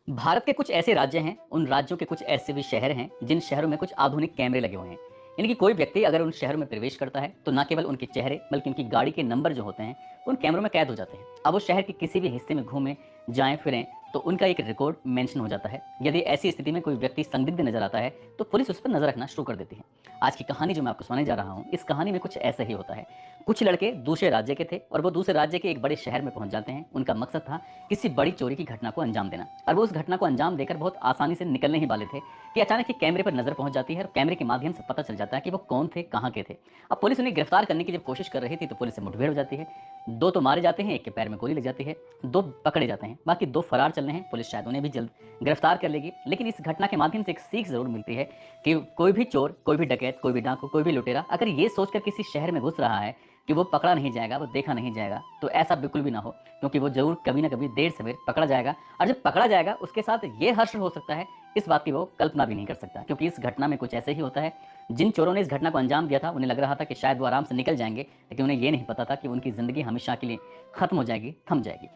भारत के कुछ ऐसे राज्य हैं, उन राज्यों के कुछ ऐसे भी शहर हैं, जिन शहरों में कुछ आधुनिक कैमरे लगे हुए हैं। यानी कि कोई व्यक्ति अगर उन शहरों में प्रवेश करता है, तो ना केवल उनके चेहरे, बल्कि उनकी गाड़ी के नंबर जो होते हैं, उन कैमरों में कैद हो जाते हैं। अब वो शहर के किसी भी हिस्से में घूमें, जाएँ, फिरें, तो उनका एक रिकॉर्ड मेंशन हो जाता है। यदि ऐसी स्थिति में कोई व्यक्ति संदिग्ध नज़र आता है, तो पुलिस उस पर नज़र रखना शुरू कर देती है। आज की कहानी जो मैं आपको सुनाने जा रहा हूँ, इस कहानी में कुछ ऐसा ही होता है। कुछ लड़के दूसरे राज्य के थे और वो दूसरे राज्य के एक बड़े शहर में पहुंच जाते हैं। उनका मकसद था किसी बड़ी चोरी की घटना को अंजाम देना, और वो उस घटना को अंजाम देकर बहुत आसानी से निकलने ही वाले थे कि अचानक ही कैमरे पर नजर पहुंच जाती है और कैमरे के माध्यम से पता चल जाता है कि वो कौन थे, कहाँ के थे। अब पुलिस उन्हें गिरफ्तार करने की जब कोशिश कर रही थी, तो पुलिस से मुठभेड़ हो जाती है। दो तो मारे जाते हैं, एक के पैर में गोली लग जाती है, दो पकड़े जाते हैं, बाकी दो फरार चल रहे हैं। पुलिस शायद उन्हें भी जल्द गिरफ्तार कर लेगी। लेकिन इस घटना के माध्यम से एक सीख जरूर मिलती है कि कोई भी चोर, कोई भी डकैत, कोई भी डाकू, कोई भी लुटेरा अगर ये सोचकर किसी शहर में घुस रहा है कि वो पकड़ा नहीं जाएगा, वो देखा नहीं जाएगा, तो ऐसा बिल्कुल भी ना हो, क्योंकि वो जरूर कभी ना कभी देर सवेर पकड़ा जाएगा। और जब पकड़ा जाएगा, उसके साथ ये हर्ष हो सकता है, इस बात की वो कल्पना भी नहीं कर सकता, क्योंकि इस घटना में कुछ ऐसे ही होता है। जिन चोरों ने इस घटना को अंजाम दिया था, उन्हें लग रहा था कि शायद वो आराम से निकल जाएंगे, लेकिन उन्हें ये नहीं पता था कि उनकी जिंदगी हमेशा के लिए खत्म हो जाएगी, थम जाएगी।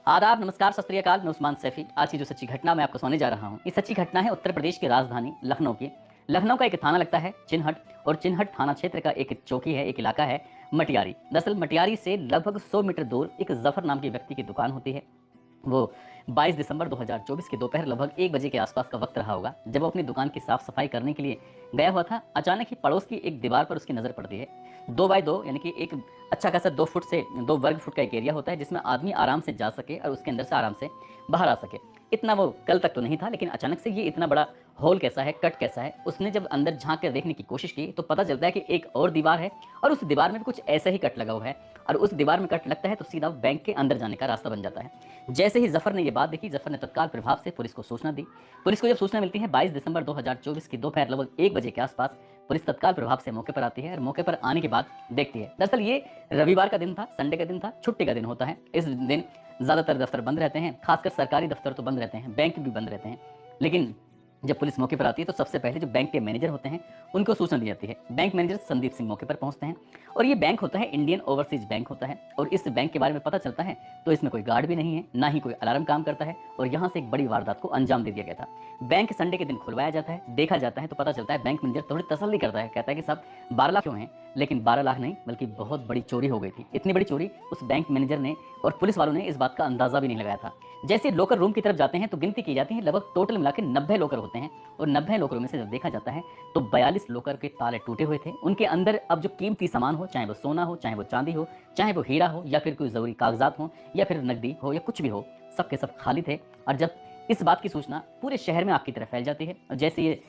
आदाब, नमस्कार, सत श्री अकाल। मैं उस्मान सैफी। आज की जो सच्ची घटना मैं आपको सुनाने जा रहा हूँ, ये सच्ची घटना है उत्तर प्रदेश की राजधानी लखनऊ की। लखनऊ का एक थाना लगता है चिन्हट, और चिन्हट थाना क्षेत्र का एक चौकी है, एक इलाका है मटियारी। दरअसल मटियारी से लगभग 100 मीटर दूर एक जफर नाम के व्यक्ति की दुकान होती है। वो 22 दिसंबर 2024 के दोपहर लगभग 1 बजे के आसपास का वक्त रहा होगा, जब वो अपनी दुकान की साफ सफाई करने के लिए गया हुआ था। अचानक ही पड़ोस की एक दीवार पर उसकी नज़र पड़ती है। 2 बाय 2 यानी कि एक अच्छा खासा 2 फुट से 2 वर्ग फुट का एक एरिया होता है, जिसमें आदमी आराम से जा सके और उसके अंदर से आराम से बाहर आ सके। इतना वो कल तक तो नहीं था, लेकिन अचानक से ये इतना बड़ा होल कैसा है, कट कैसा है। उसने जब अंदर झांक कर देखने की कोशिश की, तो पता चलता है कि एक और दीवार है, और उस दीवार में भी कुछ ऐसा ही कट लगा हुआ है। और उस दीवार में कट लगता है तो सीधा बैंक के अंदर जाने का रास्ता बन जाता है। जैसे ही जफर ने ये बात देखी, जफर ने तत्काल प्रभाव से पुलिस को सूचना दी। पुलिस को जब सूचना मिलती है 22 दिसंबर 2024 की दोपहर लगभग 1 बजे के आसपास, पुलिस तत्काल प्रभाव से मौके पर आती है और मौके पर आने के बाद देखती है। दरअसल ये रविवार का दिन था, संडे का दिन था, छुट्टी का दिन होता है। इस दिन ज्यादातर दफ्तर बंद रहते हैं, खासकर सरकारी दफ्तर तो बंद रहते हैं, बैंक भी बंद रहते हैं। लेकिन जब पुलिस मौके पर आती है, तो सबसे पहले जो बैंक के मैनेजर होते हैं, उनको सूचना दी जाती है। बैंक मैनेजर संदीप सिंह मौके पर पहुंचते हैं, और ये बैंक होता है इंडियन ओवरसीज बैंक होता है। और इस बैंक के बारे में पता चलता है तो इसमें कोई गार्ड भी नहीं है, ना ही कोई अलार्म काम करता है, और यहाँ से एक बड़ी वारदात को अंजाम दे दिया गया था। बैंक संडे के दिन खुलवाया जाता है, देखा जाता है, तो पता चलता है बैंक मैनेजर थोड़ी तसल्ली करता है, कहता है कि साहब 12 लाख क्यों हैं, लेकिन 12 लाख नहीं, बल्कि बहुत बड़ी चोरी हो गई थी। इतनी बड़ी चोरी उस बैंक मैनेजर ने और पुलिस वालों ने इस बात का अंदाजा भी नहीं लगाया था। जैसे लॉकर रूम की तरफ जाते हैं, तो गिनती की जाती है, लगभग टोटल मिला के 90 लॉकर होते हैं, और 90 लॉकरों में से जब देखा जाता है तो 42 लॉकर के ताले टूटे हुए थे। उनके अंदर अब जो कीमती सामान हो, चाहे वो सोना हो, चाहे वो चांदी हो, चाहे वो हीरा हो, या फिर कोई जरूरी कागजात हो, या फिर नकदी हो, या कुछ भी हो, सब के सब खाली थे। और जब इस बात की सूचना पूरे शहर में आग की तरह फैल जाती है, और जैसे ये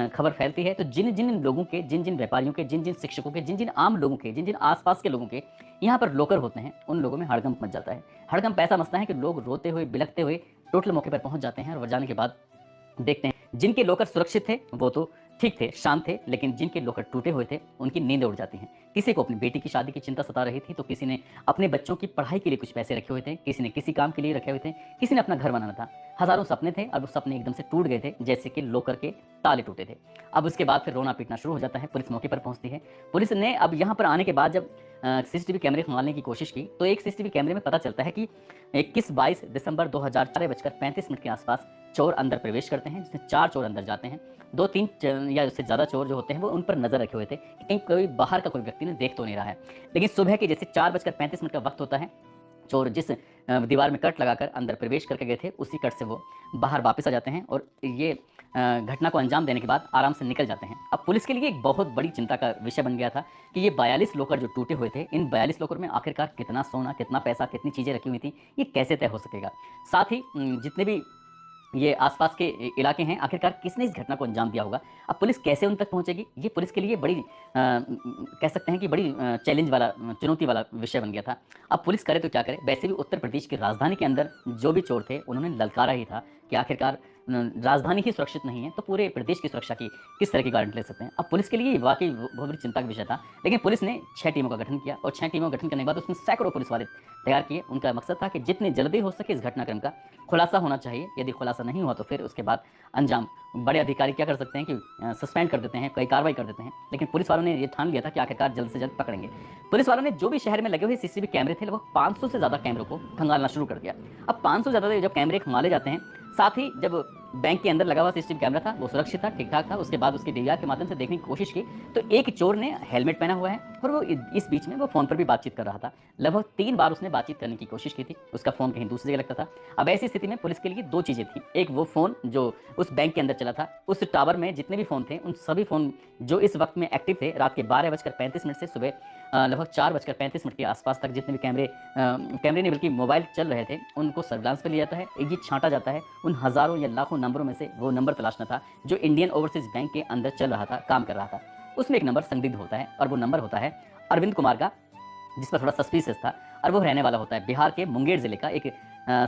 खबर फैलती है, तो जिन जिन लोगों के, जिन जिन व्यापारियों के, जिन जिन शिक्षकों के, जिन जिन आम लोगों के, जिन जिन आसपास के लोगों के यहाँ पर लॉकर होते हैं, उन लोगों में हड़कंप मच जाता है। हड़कंप ऐसा मचता है कि लोग रोते हुए, बिलखते हुए टोटल मौके पर पहुंच जाते हैं, और जाने के बाद देखते हैं जिनके लॉकर सुरक्षित थे वो तो ठीक थे, शांत थे, लेकिन जिनके लॉकर टूटे हुए थे उनकी नींदें उड़ जाती हैं। किसी को अपनी बेटी की शादी की चिंता सता रही थी, तो किसी ने अपने बच्चों की पढ़ाई के लिए कुछ पैसे रखे हुए थे, किसी ने किसी काम के लिए रखे हुए थे, किसी ने अपना घर बनाना था। हजारों सपने थे, और वो सपने एकदम से टूट गए थे, जैसे कि लॉकर के ताले टूटे थे। अब उसके बाद फिर रोना पीटना शुरू हो जाता है। पुलिस मौके पर पहुंचती है। पुलिस ने अब यहाँ पर आने के बाद जब सीसीटीवी कैमरे खंगालने की कोशिश की, तो एक सीसीटीवी कैमरे में पता चलता है कि 22 दिसंबर 2004:35 के आसपास चोर अंदर प्रवेश करते हैं, जिसमें 4 चोर अंदर जाते हैं। 2-3 या उससे ज़्यादा चोर जो होते हैं, वो उन पर नजर रखे हुए थे कि कहीं कोई बाहर का कोई व्यक्ति ने देख तो नहीं रहा है। लेकिन सुबह के जैसे 4:35 का वक्त होता है, चोर जिस दीवार में कट लगाकर अंदर प्रवेश करके गए थे, उसी कट से वो बाहर वापस आ जाते हैं, और ये घटना को अंजाम देने के बाद आराम से निकल जाते हैं। अब पुलिस के लिए एक बहुत बड़ी चिंता का विषय बन गया था कि ये 42 लॉकर जो टूटे हुए थे, इन 42 लॉकर में आखिरकार कितना सोना, कितना पैसा, कितनी चीज़ें रखी हुई थी, ये कैसे तय हो सकेगा। साथ ही जितने भी ये आसपास के इलाके हैं, आखिरकार किसने इस घटना को अंजाम दिया होगा। अब पुलिस कैसे उन तक पहुंचेगी, ये पुलिस के लिए बड़ी कह सकते हैं कि बड़ी चैलेंज वाला, चुनौती वाला विषय बन गया था। अब पुलिस करे तो क्या करे। वैसे भी उत्तर प्रदेश की राजधानी के अंदर जो भी चोर थे, उन्होंने ललकारा ही था कि आखिरकार राजधानी ही सुरक्षित नहीं है, तो पूरे प्रदेश की सुरक्षा की किस तरह की गारंटी ले सकते हैं। अब पुलिस के लिए वाकई बहुत बड़ी चिंता का विषय था। लेकिन पुलिस ने 6 टीमों का गठन किया, और 6 टीमों का गठन करने के बाद उसमें सैकड़ों पुलिस वाले तैयार किए। उनका मकसद था कि जितनी जल्दी हो सके इस घटनाक्रम का खुलासा होना चाहिए। यदि खुलासा नहीं हुआ तो फिर उसके बाद अंजाम बड़े अधिकारी क्या कर सकते हैं कि सस्पेंड कर देते हैं, कई कार्रवाई कर देते हैं। लेकिन पुलिस वालों ने ये ठान लिया था कि आखिरकार जल्द से जल्द पकड़ेंगे। पुलिस वालों ने जो भी शहर में लगे हुए सीसीटीवी कैमरे थे, लगभग 500 से ज़्यादा कैमरों को खंगालना शुरू कर दिया। अब 500 से ज़्यादा जब कैमरे खंगाले जाते हैं, साथ ही जब बैंक के अंदर लगा हुआ सीसीटीवी कैमरा था वो सुरक्षित था, ठीक ठाक था। उसके बाद उसकी डीवीआर के माध्यम से देखने की कोशिश की तो एक चोर ने हेलमेट पहना हुआ है और वो इस बीच में वो फोन पर भी बातचीत कर रहा था। लगभग 3 बार उसने बातचीत करने की कोशिश की थी। उसका फोन कहीं दूसरी जगह लगता था। अब ऐसी स्थिति में पुलिस के लिए 2 चीजें थी। एक वो फोन जो उस बैंक के अंदर चला था, उस टावर में जितने भी फोन थे उन सभी फोन जो इस वक्त में एक्टिव थे, रात के 12:35 से सुबह लगभग 4:35 के आसपास तक जितने भी कैमरे नहीं बल्कि मोबाइल चल रहे थे उनको सर्विलांस पे लिया जाता है। ये छांटा जाता है उन हज़ारों या लाखों नंबरों में से वो नंबर तलाशना था जो इंडियन ओवरसीज बैंक के अंदर चल रहा था, काम कर रहा था। उसमें एक नंबर संदिग्ध होता है और वो नंबर होता है अरविंद कुमार का, जिस पर थोड़ा सस्पिशियस था। और वो रहने वाला होता है बिहार के मुंगेर जिले का, एक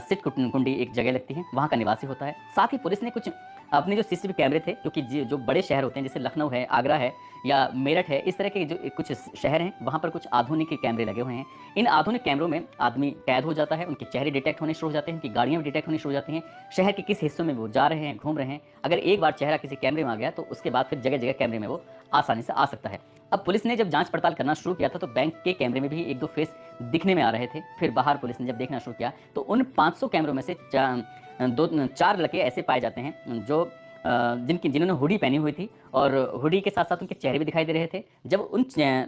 सिट कुंडी एक जगह लगती है, वहाँ का निवासी होता है। साथ ही पुलिस ने कुछ अपने जो सीसीटीवी कैमरे थे, क्योंकि जो बड़े शहर होते हैं जैसे लखनऊ है, आगरा है या मेरठ है, इस तरह के जो कुछ शहर हैं वहाँ पर कुछ आधुनिक कैमरे लगे हुए हैं। इन आधुनिक कैमरों में आदमी कैद हो जाता है, उनके चेहरे डिटेक्ट होने शुरू हो जाते हैं, उनकी गाड़ियाँ भी डिटेक्ट होनी शुरू हो जाती हैं, शहर के किस हिस्सों में वो जा रहे हैं, घूम रहे हैं। अगर एक बार चेहरा किसी कैमरे में आ गया तो उसके बाद फिर जगह जगह कैमरे में वो आसानी से आ सकता है। अब पुलिस ने जब जांच पड़ताल करना शुरू किया था तो बैंक के कैमरे में भी 1-2 फेस दिखने में आ रहे थे। फिर बाहर पुलिस ने जब देखना शुरू किया तो उन 500 कैमरों में से 4 लड़के ऐसे पाए जाते हैं जो जिन्होंने हुडी पहनी हुई थी और हुडी के साथ साथ उनके चेहरे भी दिखाई दे रहे थे। जब उन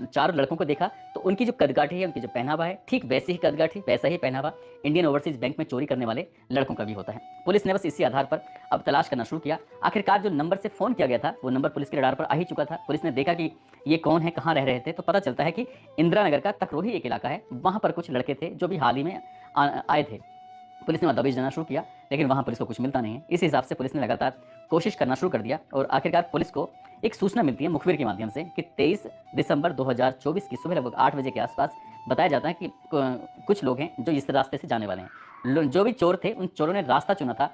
4 लड़कों को देखा तो उनकी जो कदकाठी है, उनकी जो पहनावा है, ठीक वैसे ही कदकाठी, वैसा ही पहनावा इंडियन ओवरसीज बैंक में चोरी करने वाले लड़कों का भी होता है। पुलिस ने बस इसी आधार पर अब तलाश करना शुरू किया। आखिरकार जो नंबर से फ़ोन किया गया था वो नंबर पुलिस के रडार पर आ ही चुका था। पुलिस ने देखा कि ये कौन है, कहाँ रह रहे थे, तो पता चलता है कि इंदिरा नगर का तकरोही एक इलाका है, वहाँ पर कुछ लड़के थे जो भी हाल ही में आए थे। पुलिस ने वहाँ दबिश देना शुरू किया लेकिन वहाँ पुलिस को कुछ मिलता नहीं है। इस हिसाब से पुलिस ने लगातार कोशिश करना शुरू कर दिया और आखिरकार पुलिस को एक सूचना मिलती है मुखबिर के माध्यम से कि 23 दिसंबर 2024 की सुबह लगभग 8 बजे के आसपास बताया जाता है कि कुछ लोग हैं जो इस रास्ते से जाने वाले हैं। जो भी चोर थे उन चोरों ने रास्ता चुना था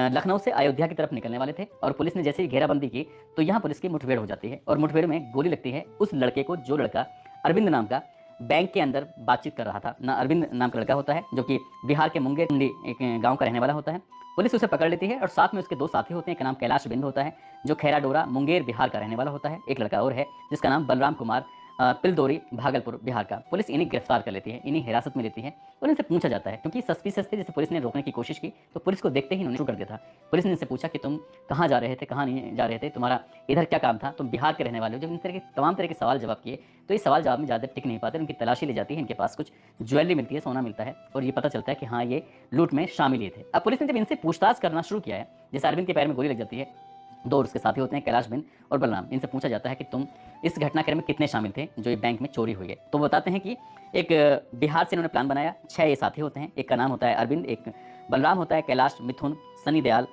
लखनऊ से अयोध्या की तरफ निकलने वाले थे और पुलिस ने जैसे ही घेराबंदी की तो यहाँ पुलिस की मुठभेड़ हो जाती है और मुठभेड़ में गोली लगती है उस लड़के को जो लड़का अरविंद नाम का बैंक के अंदर बातचीत कर रहा था। ना अरविंद नाम का लड़का होता है जो कि बिहार के मुंगेर एक गांव का रहने वाला होता है। पुलिस उसे पकड़ लेती है और साथ में उसके 2 साथी होते हैं। एक नाम कैलाश बिंद होता है जो खैरा डोरा मुंगेर बिहार का रहने वाला होता है। एक लड़का और है जिसका नाम बलराम कुमार पिलदौरी भागलपुर बिहार का। पुलिस इन्हें गिरफ्तार कर लेती है, इन्हें हिरासत में लेती है और इनसे पूछा जाता है क्योंकि सस्पिशियस थे। जैसे पुलिस ने रोकने की कोशिश की तो पुलिस को देखते ही इन्होंने शुरू कर दिया था। पुलिस ने इनसे पूछा कि तुम कहाँ जा रहे थे, कहाँ नहीं जा रहे थे, तुम्हारा इधर क्या काम था, तुम बिहार के रहने वाले हो। जब इन तरह के तमाम तरह के सवाल जवाब किए तो इस सवाल जवाब में ज़्यादा टिक नहीं पाते। उनकी तलाशी ली जाती है, इनके पास कुछ ज्वेलरी मिलती है, सोना मिलता है और ये पता चलता है कि हाँ ये लूट में शामिल ही थे। अब पुलिस ने जब इनसे पूछताछ करना शुरू किया है, जैसे अरविंद के पैर में गोली लग जाती है, 2 और उसके साथी होते हैं कैलाश बिंद और बलराम। इनसे पूछा जाता है कि तुम इस घटनाक्रम में कितने शामिल थे जो ये बैंक में चोरी हुई है। तो वो बताते हैं कि एक बिहार से इन्होंने प्लान बनाया, 6 ये साथी होते हैं। एक का नाम होता है अरविंद, एक बलराम होता है, कैलाश, मिथुन, सनी दयाल,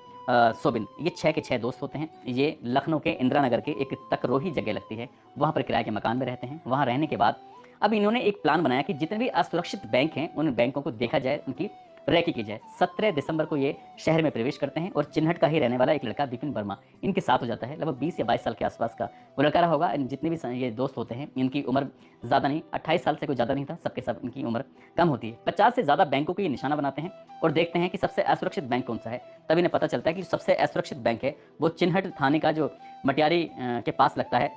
सोबिन, ये 6 के 6 दोस्त होते हैं। ये लखनऊ के इंदिरा नगर के एक तकरोही जगह लगती है, वहाँ पर किराए के मकान में रहते हैं। वहाँ रहने के बाद अब इन्होंने एक प्लान बनाया कि जितने भी असुरक्षित बैंक हैं उन बैंकों को देखा जाए, उनकी रैकी की जाए। 17 दिसंबर को ये शहर में प्रवेश करते हैं और चिन्हट का ही रहने वाला एक लड़का विपिन वर्मा इनके साथ हो जाता है। लगभग 20 या 22 साल के आसपास का वो लड़का रहा होगा। जितने भी ये दोस्त होते हैं इनकी उम्र ज़्यादा नहीं, 28 साल से कोई ज़्यादा नहीं था, सबके सब इनकी उम्र कम होती है। 50 से ज़्यादा बैंकों को ये निशाना बनाते हैं और देखते हैं कि सबसे असुरक्षित बैंक कौन सा है। तब इन्हें पता चलता है कि सबसे असुरक्षित बैंक है वो चिन्हट थाने का जो मटियारी के पास लगता है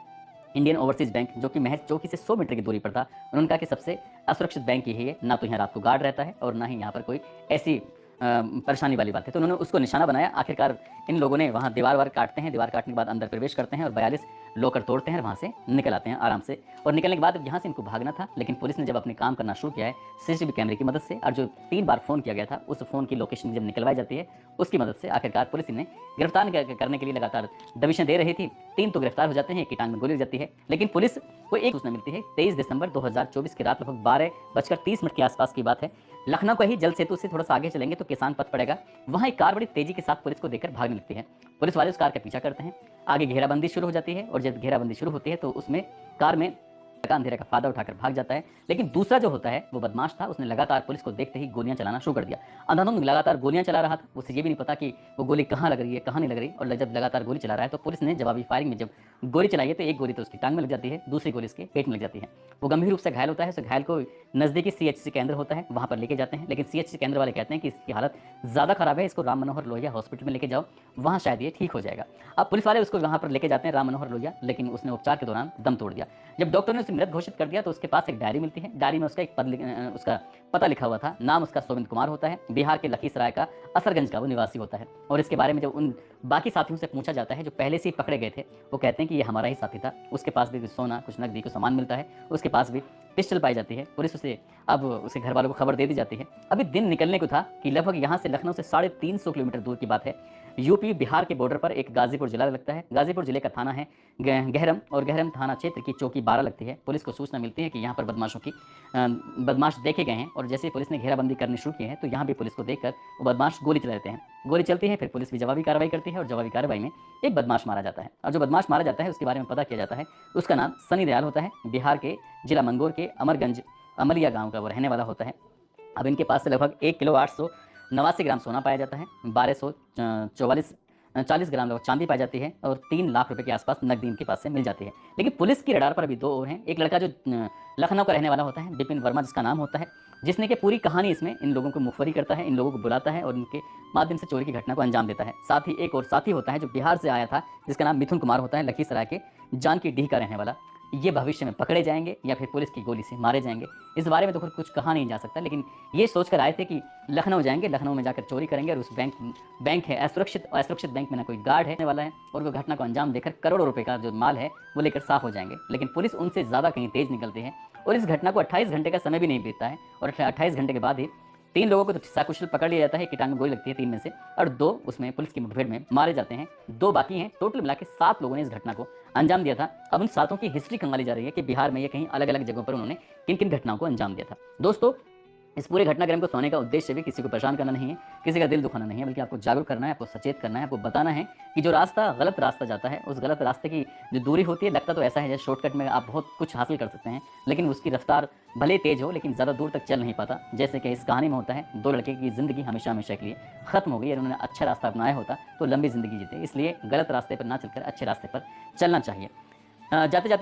इंडियन ओवरसीज बैंक, जो कि महज चौकी से 100 मीटर की दूरी पर था। उन्होंने कहा कि सबसे असुरक्षित बैंक यही है, ना तो यहाँ रात को गार्ड रहता है और ना ही यहाँ पर कोई ऐसी परेशानी वाली बात है। तो उन्होंने उसको निशाना बनाया। आखिरकार इन लोगों ने वहाँ दीवार वार काटते हैं, दीवार काटने के बाद अंदर प्रवेश करते हैं और 42 लॉकर तोड़ते हैं और वहाँ से निकल आते हैं आराम से। और निकलने के बाद यहाँ से इनको भागना था, लेकिन पुलिस ने जब अपने काम करना शुरू किया है सीसीटीवी कैमरे की मदद से और जो 3 बार फ़ोन किया गया था उस फ़ोन की लोकेशन जब निकलवाई जाती है उसकी मदद से आखिरकार पुलिस इन्हें गिरफ्तार करने के लिए लगातार दबिशें दे रही थी। 3 तो गिरफ्तार हो जाते हैं, एक की टांग में गोली लग जाती है। लेकिन पुलिस को एक सूचना मिलती है 23 दिसंबर 2024 की रात लगभग 12:30 के आसपास की बात है। लखनऊ का ही जल सेतु से थोड़ा सा आगे चलेंगे तो किसान पथ पड़ेगा, वहाँ एक कार बड़ी तेजी के साथ पुलिस को देखकर भागने लगती है। पुलिस वाले उस कार का पीछा करते हैं, आगे घेराबंदी शुरू हो जाती है और जब घेराबंदी शुरू होती है तो उसमें कार में अंधेरे का फायदा उठाकर भाग जाता है। लेकिन दूसरा जो होता है वो बदमाश था, उसने लगातार पुलिस को देखते ही गोलियां चलाना शुरू कर दिया। अंधाधुंध लगातार गोलियां चला रहा था, उसे ये भी नहीं पता कि वो गोली कहाँ लग रही है कहाँ नहीं लग रही। और जब लगातार गोली चला रहा है तो पुलिस ने जवाबी फायरिंग में जब गोली चलाई है तो एक गोली तो उसकी टांग में लग जाती है, दूसरी गोली उसके पेट में लग जाती है। वो गंभीर रूप से घायल होता है। उस घायल को नज़दीकी CHC केंद्र होता है वहाँ पर लेके जाते हैं, लेकिन CHC केंद्र वाले कहते हैं कि इसकी हालत ज़्यादा खराब है, इसको राम मनोहर लोहिया हॉस्पिटल में लेके जाओ, वहाँ शायद ये ठीक हो जाएगा। अब पुलिस वाले उसको वहाँ पर लेके जाते हैं राम मनोहर लोहिया, लेकिन उसने उपचार के दौरान दम तोड़ दिया। जब डॉक्टर ने उसे उसे मृत घोषित कर दिया तो उसके पास एक डायरी मिलती है। डायरी में उसका उसका पता लिखा हुआ था। नाम उसका सोविंद कुमार होता है। बिहार के लखीसराय का असरगंज का वो निवासी होता है। और इसके बारे में जब उन बाकी साथियों से पूछा जाता है जो पहले से ही पकड़े गए थे, वो कहते हैं कि ये हमारा ही साथी था। उसके पास भी सोना, कुछ नकदी, कुछ सामान मिलता है। उसके पास भी पिस्टल पाई जाती है। पुलिस उसे अब उसके घर वालों को खबर दे दी जाती है। अभी दिन निकलने को था कि लगभग यहाँ से लखनऊ से 350 किलोमीटर दूर की बात है। यूपी बिहार के बॉर्डर पर एक गाजीपुर जिला लगता है। गाजीपुर जिले का थाना है गहरम, और गहरम थाना क्षेत्र की चौकी 12 लगती है। पुलिस को सूचना मिलती है कि यहाँ पर बदमाश देखे गए हैं, और जैसे ही पुलिस ने घेराबंदी करनी शुरू की है तो यहाँ भी पुलिस को देखकर वो बदमाश गोली चला देते हैं। गोली चलती है, फिर पुलिस भी जवाबी कार्रवाई करती है, और जवाबी कार्रवाई में एक बदमाश मारा जाता है। और जो बदमाश मारा जाता है उसके बारे में पता किया जाता है। उसका नाम सनी दयाल होता है। बिहार के जिला मंगोर के अमरगंज अमलिया गांव का वो रहने वाला होता है। अब इनके पास से लगभग 1 किलो 889 ग्राम सोना पाया जाता है। 1240 ग्राम लगभग चांदी पाई जाती है, और 3 लाख रुपए के आसपास नकदी इनके पास से मिल जाती है। लेकिन पुलिस की रडार पर अभी 2 और हैं। एक लड़का जो लखनऊ का रहने वाला होता है, विपिन वर्मा जिसका नाम होता है, जिसने कि पूरी कहानी इसमें इन लोगों को मुखबरी करता है, इन लोगों को बुलाता है और इनके माध्यम से चोरी की घटना को अंजाम देता है। साथ ही एक और साथी होता है जो बिहार से आया था, जिसका नाम मिथुन कुमार होता है, लखीसराय के जानकी डीह का रहने वाला। ये भविष्य में पकड़े जाएंगे या फिर पुलिस की गोली से मारे जाएंगे, इस बारे में तो कुछ कहा नहीं जा सकता। लेकिन ये सोचकर आए थे कि लखनऊ जाएंगे, लखनऊ में जाकर चोरी करेंगे, और उस बैंक है असुरक्षित बैंक में ना कोई गार्ड है वाला है, और वो घटना को अंजाम देकर करोड़ों रुपए का जो माल है वो लेकर साफ हो जाएंगे। लेकिन पुलिस उनसे ज़्यादा कहीं तेज निकलती है, और इस घटना को 28 घंटे का समय भी नहीं बीतता है, और 28 घंटे के बाद ही 3 लोगों को तो सकुशल पकड़ लिया जाता है। कीटाणु में गोली लगती है 3 में से, और 2 उसमें पुलिस की मुठभेड़ में मारे जाते हैं। 2 बाकी हैं। टोटल मिला के 7 लोगों ने इस घटना को अंजाम दिया था। अब उन 7 की हिस्ट्री खंगाली जा रही है कि बिहार में ये कहीं अलग अलग जगहों पर उन्होंने किन किन घटनाओं को अंजाम दिया था। दोस्तों, इस पूरे घटनाक्रम को सुनाने का उद्देश्य भी किसी को परेशान करना नहीं है, किसी का दिल दुखाना नहीं है, बल्कि आपको जागरूक करना है, आपको सचेत करना है, आपको बताना है कि जो रास्ता गलत रास्ता जाता है, उस गलत रास्ते की जो दूरी होती है, लगता तो ऐसा है जैसे शॉर्टकट में आप बहुत कुछ हासिल कर सकते हैं, लेकिन उसकी रफ्तार भले तेज हो लेकिन ज़्यादा दूर तक चल नहीं पाता। जैसे कि इस कहानी में होता है, 2 लड़के की ज़िंदगी हमेशा हमेशा के लिए खत्म हो गई, और उन्होंने अच्छा रास्ता अपनाया होता तो लंबी ज़िंदगी जीते। इसलिए गलत रास्ते पर ना चलकर अच्छे रास्ते पर चलना चाहिए। जाते जाते